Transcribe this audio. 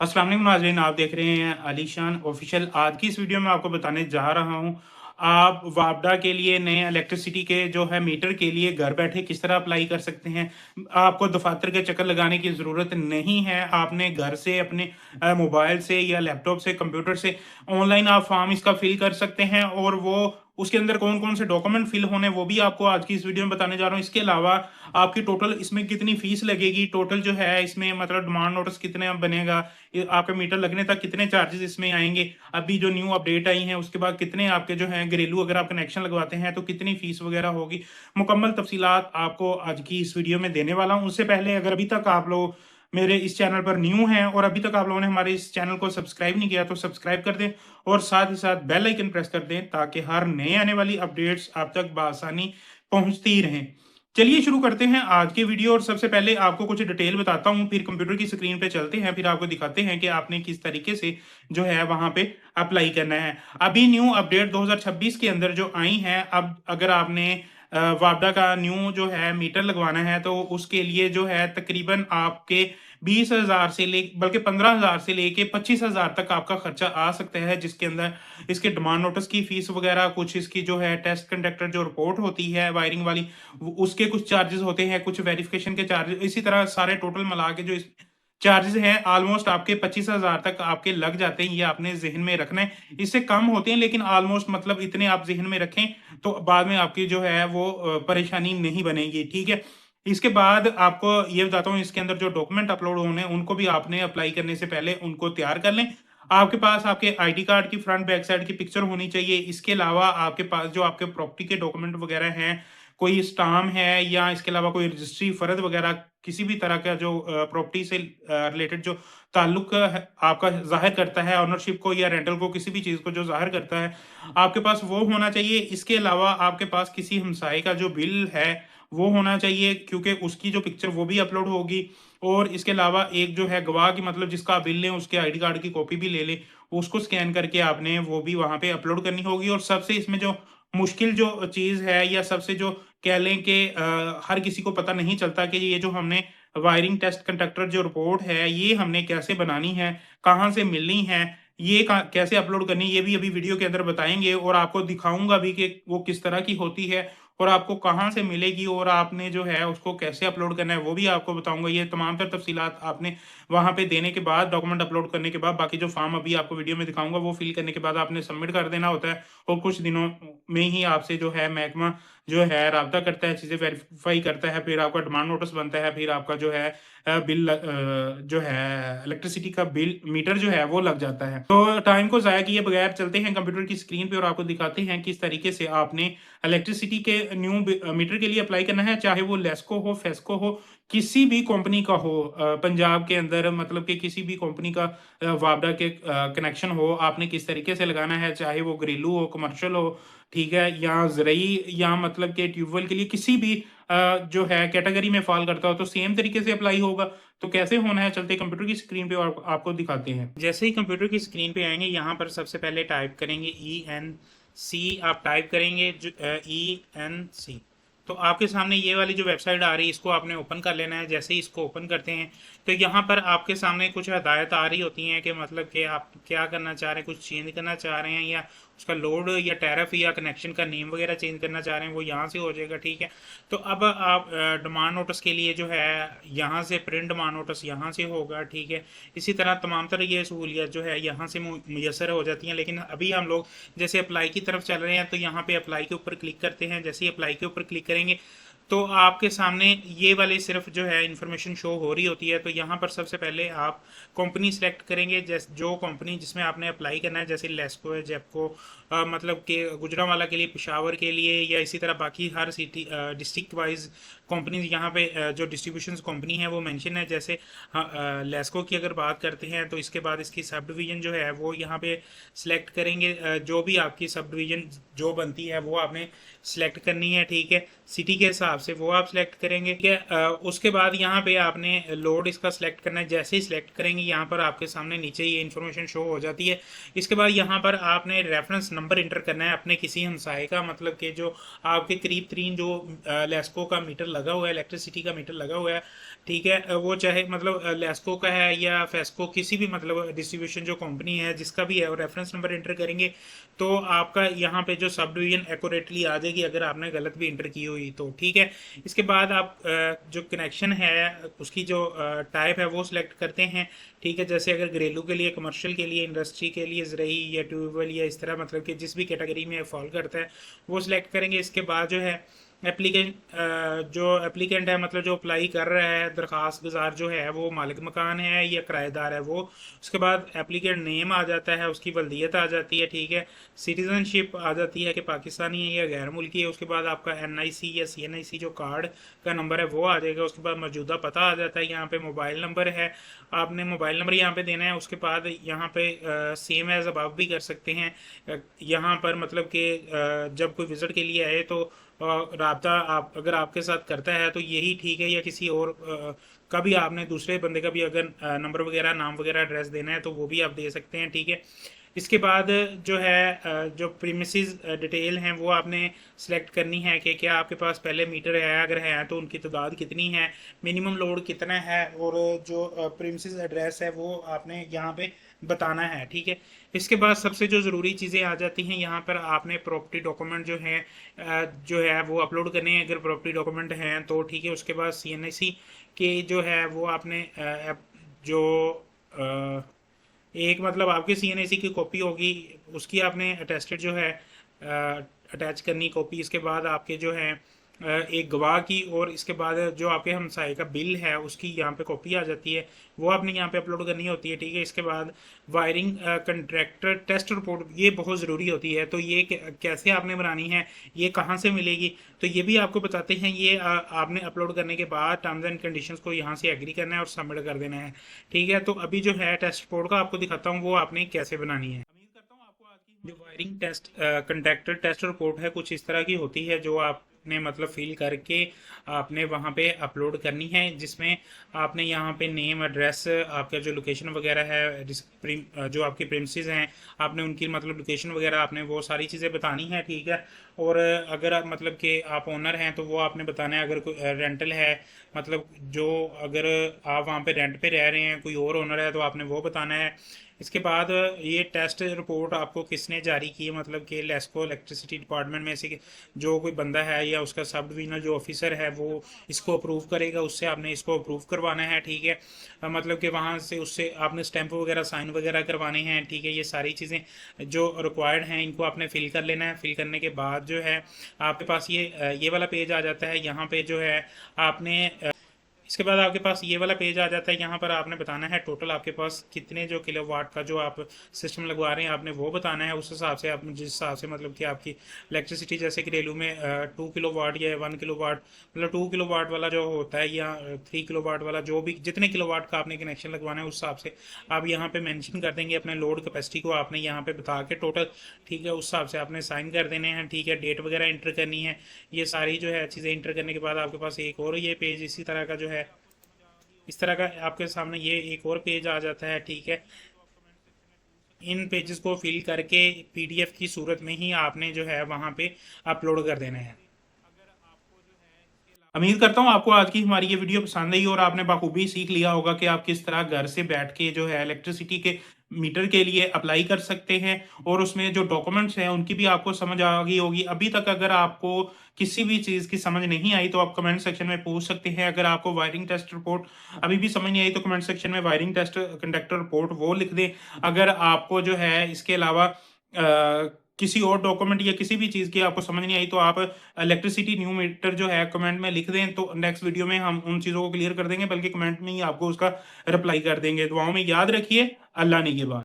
अस्सलाम वालेकुम नाज़रीन, आप देख रहे हैं आलीशान ऑफिशियल। आज की इस वीडियो में आपको बताने जा रहा हूं आप वापडा के लिए नए इलेक्ट्रिसिटी के जो है मीटर के लिए घर बैठे किस तरह अप्लाई कर सकते हैं। आपको दफातर के चक्कर लगाने की ज़रूरत नहीं है। आपने घर से अपने मोबाइल से या लैपटॉप से कंप्यूटर से ऑनलाइन आप फॉर्म इसका फिल कर सकते हैं और वो उसके अंदर कौन कौन से डॉक्यूमेंट फिल होने वो भी आपको आज की इस वीडियो में बताने जा रहा हूँ। इसके अलावा आपकी टोटल इसमें कितनी फीस लगेगी, टोटल जो है इसमें मतलब डिमांड नोटिस कितने बनेगा, आपका मीटर लगने तक कितने चार्जेस इसमें आएंगे, अभी जो न्यू अपडेट आई है उसके बाद कितने आपके जो है घरेलू अगर आप कनेक्शन लगवाते हैं तो कितनी फीस वगैरह होगी। मुकम्मल तफसीलात आपको आज की इस वीडियो में देने वाला हूँ। उससे पहले अगर अभी तक आप लोग मेरे इस चैनल पर न्यू हैं और अभी तक आप लोगों ने हमारे इस चैनल को सब्सक्राइब नहीं किया तो सब्सक्राइब कर दें और साथ ही साथ बेल आइकन प्रेस कर दें ताकि हर नए आने वाली अपडेट्स आप तक बआसानी पहुंचती रहें। चलिए शुरू करते हैं आज की वीडियो। और सबसे पहले आपको कुछ डिटेल बताता हूं, फिर कंप्यूटर की स्क्रीन पे चलते हैं, फिर आपको दिखाते हैं कि आपने किस तरीके से जो है वहां पे अप्लाई करना है। अभी न्यू अपडेट 2026 के अंदर जो आई हैं, अब अगर आपने वापडा का न्यू जो है मीटर लगवाना है तो उसके लिए जो है तकरीबन आपके 20,000 से ले बल्कि 15,000 से लेके 25,000 तक आपका खर्चा आ सकता है, जिसके अंदर इसके डिमांड नोटिस की फीस वगैरह, कुछ इसकी जो है टेस्ट कंडक्टर जो रिपोर्ट होती है वायरिंग वाली उसके कुछ चार्जेस होते हैं, कुछ वेरिफिकेशन के चार्जेस, इसी तरह सारे टोटल मिला के जो चार्जेस हैं ऑलमोस्ट आपके 25,000 तक आपके लग जाते हैं। ये आपने जहन में रखना है, इससे कम होते हैं लेकिन ऑलमोस्ट मतलब इतने आप जहन में रखें तो बाद में आपकी जो है वो परेशानी नहीं बनेगी। ठीक है, इसके बाद आपको ये बताता हूँ इसके अंदर जो डॉक्यूमेंट अपलोड होने उनको भी आपने अप्लाई करने से पहले उनको तैयार कर लें। आपके पास आपके आईडी कार्ड की फ्रंट बैक साइड की पिक्चर होनी चाहिए। इसके अलावा आपके पास जो आपके प्रॉपर्टी के डॉक्यूमेंट वगैरह हैं, कोई स्टाम्प है या इसके अलावा कोई रजिस्ट्री फर्द वगैरह किसी भी तरह का जो प्रॉपर्टी से रिलेटेड जो ताल्लुक है आपका जाहिर करता है, ऑनरशिप को या रेंटल को, किसी भी चीज़ को जो जाहिर करता है आपके पास वो होना चाहिए। इसके अलावा आपके पास किसी हमसाये का जो बिल है वो होना चाहिए क्योंकि उसकी जो पिक्चर वो भी अपलोड होगी। और इसके अलावा एक जो है गवाह की मतलब जिसका आप बिल लें उसके आईडी कार्ड की कॉपी भी ले लें, उसको स्कैन करके आपने वो भी वहाँ पे अपलोड करनी होगी। और सबसे इसमें जो मुश्किल जो चीज़ है या सबसे जो कह लें कि हर किसी को पता नहीं चलता कि ये जो हमने वायरिंग टेस्ट कंडक्टर जो रिपोर्ट है ये हमने कैसे बनानी है, कहाँ से मिलनी है, ये कैसे अपलोड करनी है, ये भी अभी वीडियो के अंदर बताएंगे और आपको दिखाऊंगा भी कि वो किस तरह की होती है और आपको कहाँ से मिलेगी और आपने जो है उसको कैसे अपलोड करना है वो भी आपको बताऊंगा। ये तमाम तर तफसीलात आपने वहाँ पे देने के बाद, डॉक्यूमेंट अपलोड करने के बाद, बाकी जो फॉर्म अभी आपको वीडियो में दिखाऊंगा वो फिल करने के बाद आपने सबमिट कर देना होता है और कुछ दिनों में ही आपसे जो है महकमा जो है राब्ता करता है, चीज़ें वेरीफाई करता है, फिर आपका डिमांड नोटिस बनता है, फिर आपका जो है बिल जो है इलेक्ट्रिसिटी का बिल मीटर जो है वो लग जाता है। तो टाइम को ज़ाया किए बगैर चलते हैं कंप्यूटर की स्क्रीन पे और आपको दिखाते हैं किस तरीके से आपने इलेक्ट्रिसिटी के न्यू मीटर के लिए अप्लाई करना है, चाहे वो लेस्को हो, फेस्को हो, किसी भी कंपनी का हो। पंजाब के अंदर मतलब कि किसी भी कंपनी का वापडा के कनेक्शन हो, आपने किस तरीके से लगाना है, चाहे वो घरेलू हो, कमर्शियल हो, ठीक है, या ज़रई या मतलब कि ट्यूबवेल के लिए किसी भी जो है कैटेगरी में फॉल करता हो तो सेम तरीके से अप्लाई होगा। तो कैसे होना है चलते कंप्यूटर की स्क्रीन पे और आपको दिखाते हैं। जैसे ही कंप्यूटर की स्क्रीन पे आएंगे यहाँ पर सबसे पहले टाइप करेंगे ENC, आप टाइप करेंगे ENC तो आपके सामने ये वाली जो वेबसाइट आ रही है इसको आपने ओपन कर लेना है। जैसे ही इसको ओपन करते हैं तो यहाँ पर आपके सामने कुछ हदायत आ रही होती हैं कि मतलब कि आप क्या करना चाह रहे हैं, कुछ चेंज करना चाह रहे हैं या उसका लोड या टैरिफ या कनेक्शन का नेम वगैरह चेंज करना चाह रहे हैं, वो यहाँ से हो जाएगा। ठीक है, तो अब आप डिमांड नोटिस के लिए जो है यहाँ से प्रिंट डिमांड नोटिस यहाँ से होगा। ठीक है, इसी तरह तमाम तरह ये सहूलियत जो है यहाँ से मुयसर हो जाती हैं। लेकिन अभी हम लोग जैसे अप्लाई की तरफ चल रहे हैं तो यहाँ पे अप्लाई के ऊपर क्लिक करते हैं। जैसे ही अप्लाई के ऊपर क्लिक करेंगे तो आपके सामने ये वाले सिर्फ जो है इन्फॉर्मेशन शो हो रही होती है। तो यहाँ पर सबसे पहले आप कंपनी सेलेक्ट करेंगे, जैसे जो कंपनी जिसमें आपने अप्लाई करना है, जैसे लेस्को है, जेपको, मतलब कि गुजरांवाला के लिए, पेशावर के लिए, या इसी तरह बाकी हर सिटी डिस्ट्रिक्ट वाइज कंपनीज यहाँ पे जो डिस्ट्रीब्यूशन कंपनी है वो मेंशन है। जैसे लेस्को की अगर बात करते हैं तो इसके बाद इसकी सब डिवीज़न जो है वो यहाँ पे सिलेक्ट करेंगे। जो भी आपकी सब डिवीज़न जो बनती है वो आपने सिलेक्ट करनी है। ठीक है, सिटी के हिसाब से वो आप सिलेक्ट करेंगे। ठीक है, उसके बाद यहाँ पे आपने लोड इसका सिलेक्ट करना है। जैसे ही सिलेक्ट करेंगे यहाँ पर आपके सामने नीचे ये इन्फॉर्मेशन शो हो जाती है। इसके बाद यहाँ पर आपने रेफरेंस नंबर इंटर करना है अपने किसी हमसाये का, मतलब कि जो आपके करीब तरीन जो लेस्को का मीटर लगा हुआ है, इलेक्ट्रिसिटी का मीटर लगा हुआ है, ठीक है, वो चाहे मतलब लेस्को का है या फेस्को, किसी भी मतलब डिस्ट्रीब्यूशन जो कंपनी है जिसका भी है, और रेफरेंस नंबर एंटर करेंगे तो आपका यहाँ पे जो सब डिवीजन एक्यूरेटली आ जाएगी, अगर आपने गलत भी एंटर की हुई तो, ठीक है। इसके बाद आप जो कनेक्शन है उसकी जो टाइप है वो सिलेक्ट करते हैं, ठीक है। जैसे अगर घरेलू के लिए, कमर्शियल के लिए, इंडस्ट्री के लिए, ज़रई या ट्यूबवेल या इस तरह मतलब कि जिस भी कैटेगरी में फॉल करता है वो सिलेक्ट करेंगे। इसके बाद जो है एप्लीकेंट जो एप्लीकेंट है मतलब जो अप्लाई कर रहा है, दरख्वास्त गुजार जो है वो मालिक मकान है या किराएदार है वो। उसके बाद एप्लीकेंट नेम आ जाता है, उसकी वल्दियत आ जाती है, ठीक है। सिटीजनशिप आ जाती है कि पाकिस्तानी है या गैर मुल्की है। उसके बाद आपका NIC या CNIC जो कार्ड का नंबर है वो आ जाएगा। उसके बाद मौजूदा पता आ जाता है, यहाँ पे मोबाइल नंबर है, आपने मोबाइल नंबर यहाँ पे देना है। उसके बाद यहाँ पे सेम एज अबव भी कर सकते हैं। यहाँ पर मतलब कि जब कोई विज़िट के लिए आए तो राब्ता आप अगर आपके साथ करता है तो यही ठीक है, या किसी और का भी आपने दूसरे बंदे का भी अगर नंबर वगैरह, नाम वगैरह, एड्रेस देना है तो वो भी आप दे सकते हैं, ठीक है। इसके बाद जो है जो प्रीमिसेस डिटेल हैं वो आपने सेलेक्ट करनी है कि क्या आपके पास पहले मीटर है, अगर है तो उनकी तादाद कितनी है, मिनिमम लोड कितना है, और जो प्रीमिसेस एड्रेस है वो आपने यहाँ पे बताना है, ठीक है। इसके बाद सबसे जो ज़रूरी चीज़ें आ जाती हैं, यहाँ पर आपने प्रॉपर्टी डॉक्यूमेंट जो है वो अपलोड करने हैं, अगर प्रॉपर्टी डॉक्यूमेंट हैं तो, ठीक है। उसके बाद CNIC के जो है वो आपने जो एक मतलब आपके CNIC की कॉपी होगी, उसकी आपने अटेस्टेड जो है अटैच करनी कॉपी। इसके बाद आपके जो है एक गवाह की, और इसके बाद जो आपके हमसाए का बिल है उसकी यहाँ पे कॉपी आ जाती है, वो आपने यहाँ पे अपलोड करनी होती है, ठीक है। इसके बाद वायरिंग कंट्रैक्टर टेस्ट रिपोर्ट, ये बहुत ज़रूरी होती है, तो ये कैसे आपने बनानी है, ये कहाँ से मिलेगी, तो ये भी आपको बताते हैं। ये आपने अपलोड करने के बाद टर्म्स एंड कंडीशंस को यहाँ से एग्री करना है और सबमिट कर देना है, ठीक है। तो अभी जो है टेस्ट रिपोर्ट का आपको दिखाता हूँ वो आपने कैसे बनानी है। जो wiring test contractor test report है कुछ इस तरह की होती है, जो आपने मतलब फिल करके आपने वहाँ पे अपलोड करनी है, जिसमें आपने यहाँ पे नेम, एड्रेस, आपका जो लोकेशन वगैरह है, जो आपकी प्रेमिसेस हैं आपने उनकी मतलब लोकेशन वगैरह आपने वो सारी चीज़ें बतानी है, ठीक है। और अगर आप मतलब कि आप ओनर हैं तो वो आपने बताना है। अगर कोई रेंटल है मतलब जो अगर आप वहाँ पे रेंट पे रह रहे हैं, कोई और ओनर है तो आपने वो बताना है। इसके बाद ये टेस्ट रिपोर्ट आपको किसने जारी की है, मतलब कि लेस्को इलेक्ट्रिसिटी डिपार्टमेंट में से जो कोई बंदा है या उसका सब डिवीजनल जो ऑफिसर है वो इसको अप्रूव करेगा, उससे आपने इसको अप्रूव करवाना है, ठीक है। मतलब कि वहाँ से उससे आपने स्टैंप वगैरह साइन वगैरह करवाने हैं, ठीक है। ये सारी चीज़ें जो रिक्वायर्ड हैं इनको आपने फिल कर लेना है। फिल करने के बाद जो है आपके पास ये वाला पेज आ जाता है। यहाँ पे जो है आपने इसके बाद आपके पास ये वाला पेज आ जाता है। यहाँ पर आपने बताना है टोटल आपके पास कितने जो किलोवाट का जो आप सिस्टम लगवा रहे हैं आपने वो बताना है। उस हिसाब से आप जिस हिसाब से मतलब कि आपकी इलेक्ट्रिसिटी जैसे घरेलू में 2 किलोवाट या 1 किलोवाट मतलब 2 किलोवाट वाला जो होता है या 3 किलोवाट वाला, जो भी जितने किलोवाट का आपने कनेक्शन लगवाना है उस हिसाब से आप यहाँ पे मेंशन कर देंगे अपने लोड कैपेसिटी को आपने यहाँ पे बता के टोटल, ठीक है। उस हिसाब से आपने साइन कर देने हैं, ठीक है। डेट वगैरह इंटर करनी है। ये सारी जो है चीज़ें इंटर करने के बाद आपके पास एक और ये पेज इसी तरह का जो है, इस तरह का आपके सामने ये एक और पेज आ जाता है, ठीक है। इन पेजेस को फिल करके PDF की सूरत में ही आपने जो है वहाँ पे अपलोड कर देना है। उम्मीद करता हूँ आपको आज की हमारी ये वीडियो पसंद आई और आपने बखूबी सीख लिया होगा कि आप किस तरह घर से बैठ के जो है इलेक्ट्रिसिटी के मीटर के लिए अप्लाई कर सकते हैं, और उसमें जो डॉक्यूमेंट्स हैं उनकी भी आपको समझ आ गई होगी। अभी तक अगर आपको किसी भी चीज़ की समझ नहीं आई तो आप कमेंट सेक्शन में पूछ सकते हैं। अगर आपको वायरिंग टेस्ट रिपोर्ट अभी भी समझ नहीं आई तो कमेंट सेक्शन में वायरिंग टेस्ट कंडक्टर रिपोर्ट वो लिख दें। अगर आपको जो है इसके अलावा किसी और डॉक्यूमेंट या किसी भी चीज़ की आपको समझ नहीं आई तो आप इलेक्ट्रिसिटी न्यू मीटर जो है कमेंट में लिख दें, तो नेक्स्ट वीडियो में हम उन चीज़ों को क्लियर कर देंगे, बल्कि कमेंट में ही आपको उसका रिप्लाई कर देंगे। दुआओं में याद रखिए। अल्लाह निगहबान।